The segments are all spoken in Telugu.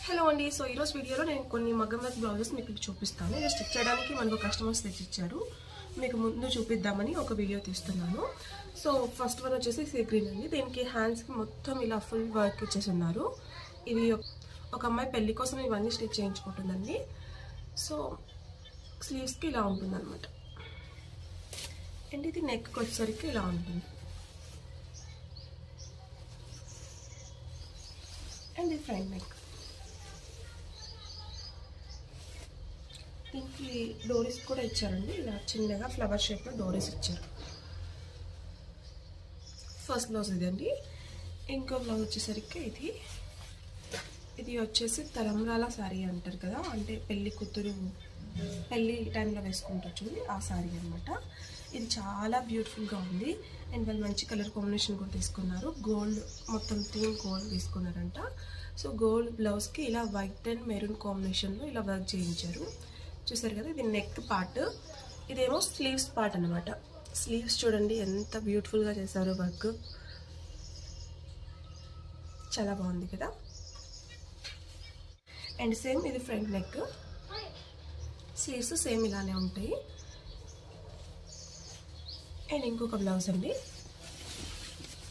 హలో అండి. సో ఈరోజు వీడియోలో నేను కొన్ని మగ్గం వర్క్ బ్లౌజెస్ మీకు చూపిస్తాను. ఇది స్టిచ్ చేయడానికి మనకు కస్టమర్స్ తెచ్చిచ్చారు. మీకు ముందు చూపిద్దామని ఒక వీడియో తీస్తున్నాను. సో ఫస్ట్ వన్ వచ్చేసి సీ గ్రీన్ అండి. దీనికి హ్యాండ్స్కి మొత్తం ఇలా ఫుల్ వర్క్ ఇచ్చేసి ఉన్నారు. ఇది ఒక అమ్మాయి పెళ్లి కోసం ఇవన్నీ స్టిచ్ చేయించుకుంటుందండి. సో స్లీవ్స్కి ఇలా ఉంటుంది అనమాట. అండ్ ఇది నెక్కి వచ్చేసరికి ఇలా ఉంటుంది. అండ్ ఇది ఫ్రంట్ నెక్. దీనికి డోరీస్ కూడా ఇచ్చారండి. ఇలా చిన్నగా ఫ్లవర్ షేప్లో డోరీస్ ఇచ్చారు. ఫస్ట్ బ్లౌజ్ ఇదండి. ఇంకో బ్లౌజ్ వచ్చేసరికి ఇది వచ్చేసి తలంబ్రాల శారీ అంటారు కదా, అంటే పెళ్లి కూతురు పెళ్ళి టైంలో వేసుకుంటారు చూడండి, ఆ శారీ అనమాట. ఇది చాలా బ్యూటిఫుల్గా ఉంది. అండ్ వాళ్ళు మంచి కలర్ కాంబినేషన్ కూడా తీసుకున్నారు. గోల్డ్ మొత్తం థీమ్ గోల్డ్ తీసుకున్నారంట. సో గోల్డ్ బ్లౌజ్కి ఇలా వైట్ అండ్ మెరూన్ కాంబినేషన్లో ఇలా వర్క్ చేయించారు. చూసారు కదా, ఇది నెక్ పార్ట్, ఇదేమో స్లీవ్స్ పార్ట్ అనమాట. స్లీవ్స్ చూడండి ఎంత బ్యూటిఫుల్గా చేశారు వర్క్, చాలా బాగుంది కదా. అండ్ సేమ్ ఇది ఫ్రంట్ నెక్, స్లీవ్స్ సేమ్ ఇలానే ఉంటాయి. అండ్ ఇంకొక బ్లౌజ్ అండి.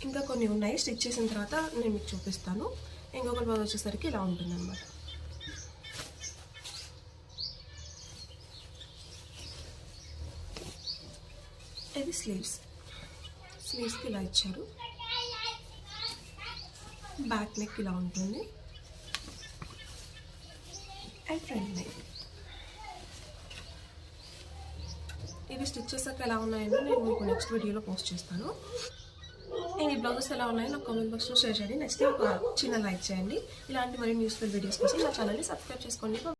ఇంకా కొన్ని ఉన్నాయి, స్టిచ్ చేసిన తర్వాత నేను మీకు చూపిస్తాను. ఇంకొక బ్లౌజ్ వచ్చేసరికి ఇలా ఉంటుంది అన్నమాట. ఇది స్లీవ్స్కి ఇలా ఇచ్చారు. బ్యాక్ నెక్ ఇలా ఉంటుంది. And front neck. ఇవి స్టిచ్ చేసాక ఎలా ఉన్నాయని నేను మీకు నెక్స్ట్ వీడియోలో పోస్ట్ చేస్తాను. అండ్ ఈ బ్లౌజెస్ ఎలా ఉన్నాయో నాకు కామెంట్ బాక్స్లో షేర్ చేయండి. నెక్స్ట్ ఒక చిన్న లైక్ చేయండి. ఇలాంటి మరిన్ని యూస్ఫుల్ వీడియోస్ కోసం నా ఛానల్ని సబ్స్క్రైబ్ చేసుకోండి.